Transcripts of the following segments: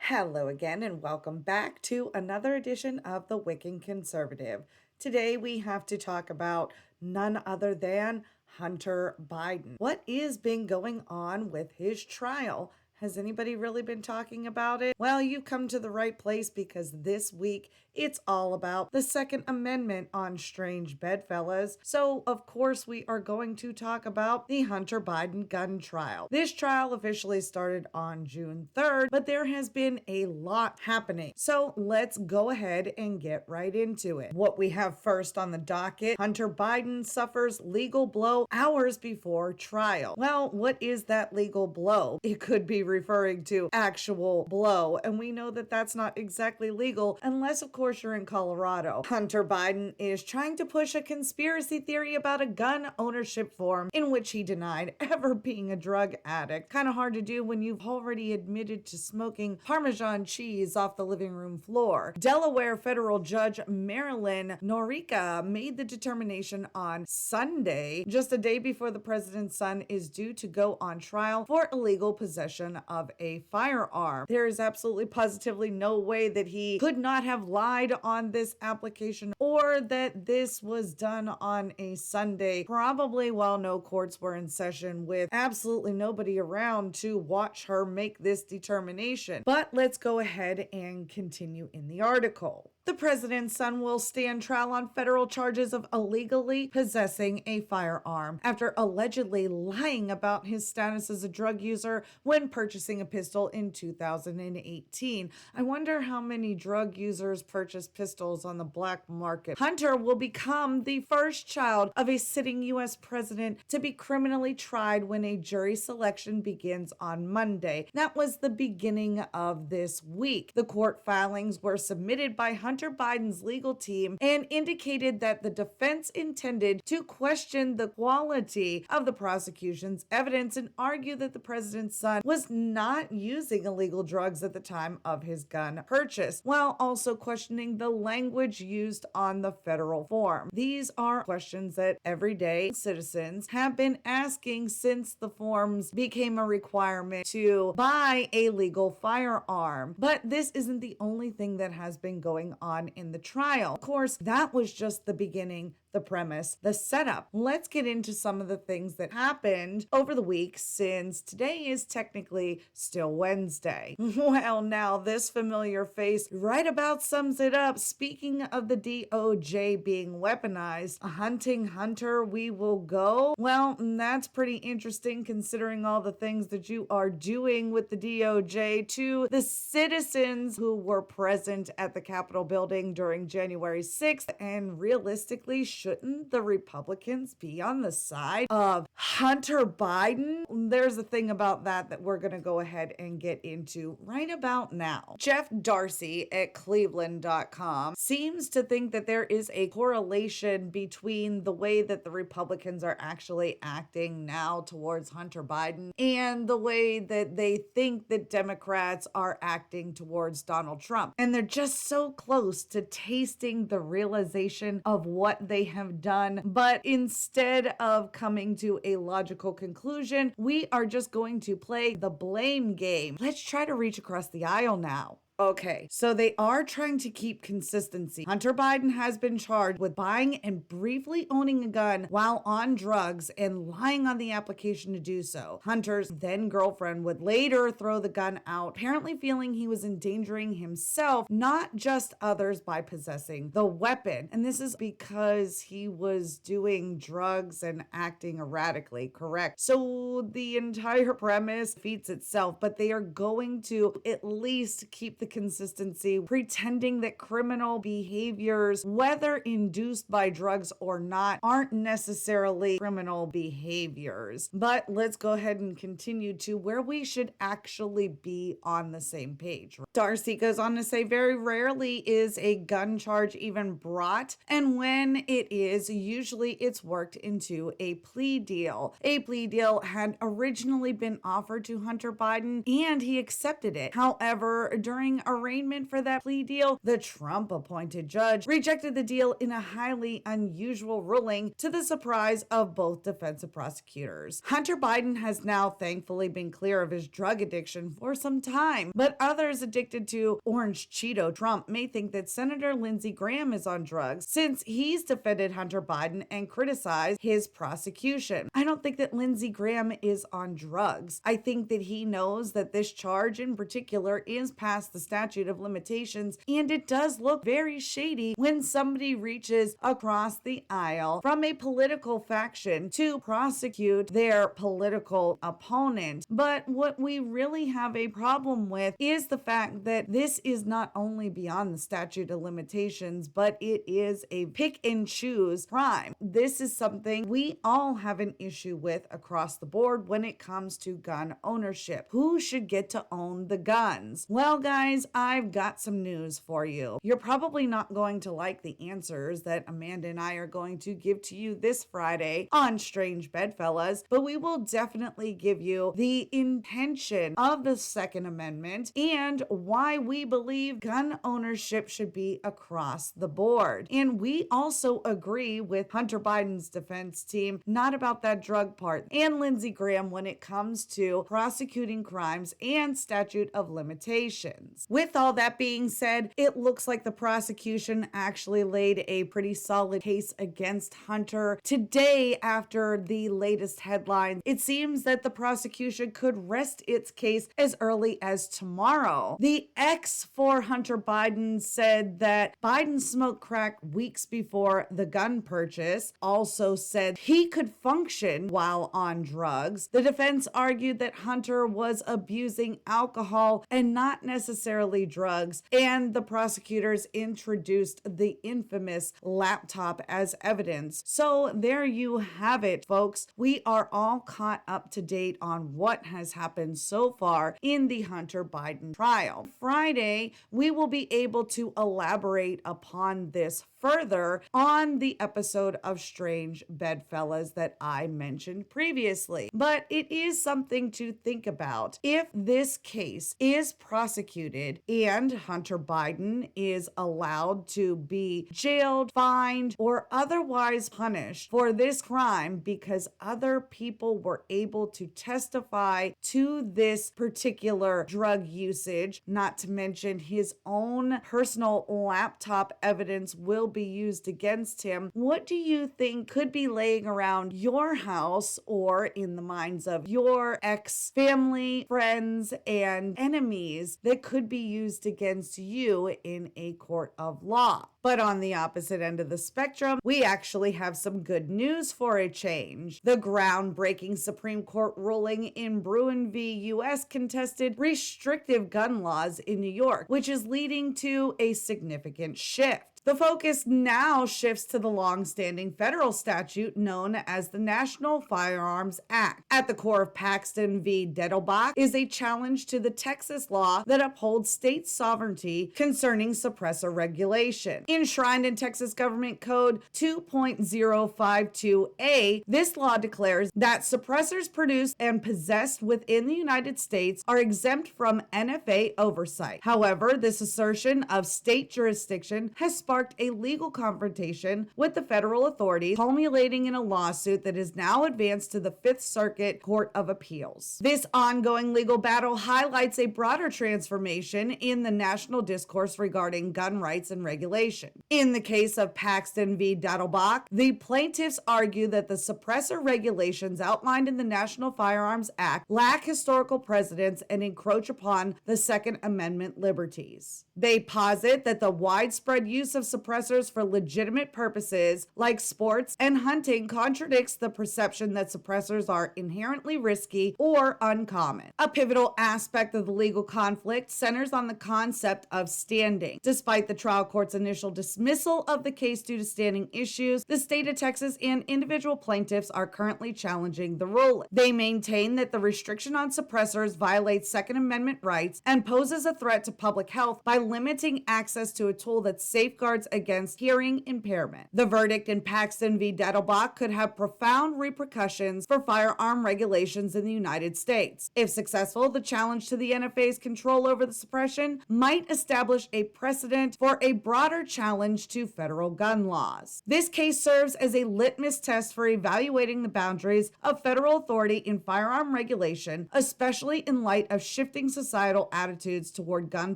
Hello again, and welcome back to another edition of The Wiccan Conservative. Today we have to talk about none other than Hunter Biden. What is been going on with his trial? Has anybody really been talking about it? Well, you've come to the right place because this week it's all about the Second Amendment on strange bedfellas. So, of course, we are going to talk about the Hunter Biden gun trial. This trial officially started on June 3rd, but there has been a lot happening. So, let's go ahead and get right into it. What we have first on the docket, Hunter Biden suffers legal blow hours before trial. Well, what is that legal blow? It could be referring to actual blow, and we know that that's not exactly legal unless, of course, you're in Colorado. Hunter Biden is trying to push a conspiracy theory about a gun ownership form in which he denied ever being a drug addict. Kind of hard to do when you've already admitted to smoking Parmesan cheese off the living room floor. Delaware federal judge Marilyn Norica made the determination on Sunday, just a day before the president's son is due to go on trial for illegal possession of a firearm. There is absolutely positively no way that he could not have lied on this application or that this was done on a Sunday, probably while no courts were in session with absolutely nobody around to watch her make this determination. But let's go ahead and continue in the article. The president's son will stand trial on federal charges of illegally possessing a firearm after allegedly lying about his status as a drug user when purchasing a pistol in 2018. I wonder how many drug users purchase pistols on the black market. Hunter will become the first child of a sitting U.S. president to be criminally tried when a jury selection begins on Monday. That was the beginning of this week. The court filings were submitted by Hunter Biden's legal team and indicated that the defense intended to question the quality of the prosecution's evidence and argue that the president's son was not using illegal drugs at the time of his gun purchase, while also questioning the language used on the federal form. These are questions that everyday citizens have been asking since the forms became a requirement to buy a legal firearm. But this isn't the only thing that has been going on in the trial. Of course, that was just the beginning, the premise, the setup. Let's get into some of the things that happened over the week since today is technically still Wednesday. Well, now this familiar face right about sums it up. Speaking of the DOJ being weaponized, hunting Hunter, we will go. Well, that's pretty interesting considering all the things that you are doing with the DOJ to the citizens who were present at the Capitol building during January 6th, and realistically, shouldn't the Republicans be on the side of Hunter Biden? There's a thing about that we're going to go ahead and get into right about now. Jeff Darcy at Cleveland.com seems to think that there is a correlation between the way that the Republicans are actually acting now towards Hunter Biden and the way that they think that Democrats are acting towards Donald Trump. And they're just so close to tasting the realization of what they have done. But instead of coming to a logical conclusion, we are just going to play the blame game. Let's try to reach across the aisle now. Okay, so they are trying to keep consistency. Hunter Biden has been charged with buying and briefly owning a gun while on drugs and lying on the application to do so. Hunter's then girlfriend would later throw the gun out, apparently feeling he was endangering himself, not just others, by possessing the weapon. And this is because he was doing drugs and acting erratically, correct? So the entire premise defeats itself, but they are going to at least keep the consistency, pretending that criminal behaviors, whether induced by drugs or not, aren't necessarily criminal behaviors. But let's go ahead and continue to where we should actually be on the same page. Darcy goes on to say, very rarely is a gun charge even brought, and when it is, usually it's worked into a plea deal. A plea deal had originally been offered to Hunter Biden, and he accepted it. However, during offering arraignment for that plea deal, the Trump-appointed judge rejected the deal in a highly unusual ruling to the surprise of both defensive prosecutors. Hunter Biden has now thankfully been clear of his drug addiction for some time, but others addicted to orange Cheeto Trump may think that Senator Lindsey Graham is on drugs since he's defended Hunter Biden and criticized his prosecution. I don't think that Lindsey Graham is on drugs. I think that he knows that this charge in particular is past the statute of limitations, and it does look very shady when somebody reaches across the aisle from a political faction to prosecute their political opponent. But what we really have a problem with is the fact that this is not only beyond the statute of limitations, but it is a pick and choose crime. This is something we all have an issue with across the board when it comes to gun ownership. Who should get to own the guns? Well, guys, I've got some news for you. You're probably not going to like the answers that Amanda and I are going to give to you this Friday on Strange Bedfellas, but we will definitely give you the intention of the Second Amendment and why we believe gun ownership should be across the board. And we also agree with Hunter Biden's defense team, not about that drug part, and Lindsey Graham when it comes to prosecuting crimes and statute of limitations. With all that being said, it looks like the prosecution actually laid a pretty solid case against Hunter. Today, after the latest headlines, it seems that the prosecution could rest its case as early as tomorrow. The ex for Hunter Biden said that Biden smoked crack weeks before the gun purchase, also said he could function while on drugs. The defense argued that Hunter was abusing alcohol and not necessarily drugs, and the prosecutors introduced the infamous laptop as evidence. So there you have it, folks. We are all caught up to date on what has happened so far in the Hunter Biden trial. Friday, we will be able to elaborate upon this further on the episode of Strange Bedfellas that I mentioned previously. But it is something to think about. If this case is prosecuted and Hunter Biden is allowed to be jailed, fined, or otherwise punished for this crime because other people were able to testify to this particular drug usage, not to mention his own personal laptop evidence will be used against him, what do you think could be laying around your house or in the minds of your ex-family, friends, and enemies that could be used against you in a court of law? But on the opposite end of the spectrum, we actually have some good news for a change. The groundbreaking Supreme Court ruling in Bruin v. U.S. contested restrictive gun laws in New York, which is leading to a significant shift. The focus now shifts to the long-standing federal statute known as the National Firearms Act. At the core of Paxton v. Dettelbach is a challenge to the Texas law that upholds state sovereignty concerning suppressor regulation. Enshrined in Texas Government Code 2.052A, this law declares that suppressors produced and possessed within the United States are exempt from NFA oversight. However, this assertion of state jurisdiction has sparked a legal confrontation with the federal authorities, culminating in a lawsuit that is now advanced to the Fifth Circuit Court of Appeals. This ongoing legal battle highlights a broader transformation in the national discourse regarding gun rights and regulation. In the case of Paxton v. Dettelbach, the plaintiffs argue that the suppressor regulations outlined in the National Firearms Act lack historical precedence and encroach upon the Second Amendment liberties. They posit that the widespread use of suppressors for legitimate purposes like sports and hunting contradicts the perception that suppressors are inherently risky or uncommon. A pivotal aspect of the legal conflict centers on the concept of standing. Despite the trial court's initial dismissal of the case due to standing issues, the state of Texas and individual plaintiffs are currently challenging the ruling. They maintain that the restriction on suppressors violates Second Amendment rights and poses a threat to public health by limiting access to a tool that safeguards safeguards against hearing impairment. The verdict in Paxton v. Dettelbach could have profound repercussions for firearm regulations in the United States. If successful, the challenge to the NFA's control over the suppression might establish a precedent for a broader challenge to federal gun laws. This case serves as a litmus test for evaluating the boundaries of federal authority in firearm regulation, especially in light of shifting societal attitudes toward gun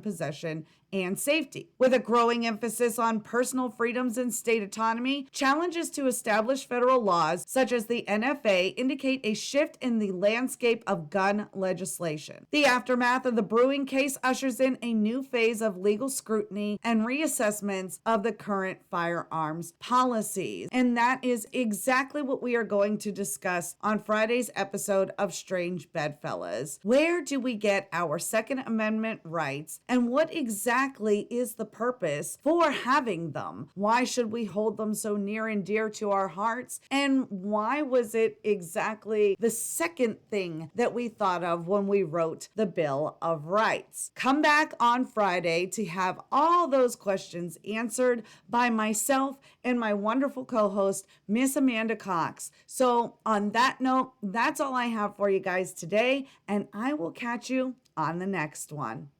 possession and safety. With a growing emphasis on personal freedoms and state autonomy, challenges to established federal laws, such as the NFA, indicate a shift in the landscape of gun legislation. The aftermath of the brewing case ushers in a new phase of legal scrutiny and reassessments of the current firearms policies. And that is exactly what we are going to discuss on Friday's episode of Strange Bedfellas. Where do we get our Second Amendment rights, and what exactly is the purpose for having them? Why should we hold them so near and dear to our hearts? And why was it exactly the second thing that we thought of when we wrote the Bill of Rights? Come back on Friday to have all those questions answered by myself and my wonderful co-host, Miss Amanda Cox. So on that note, that's all I have for you guys today, and I will catch you on the next one.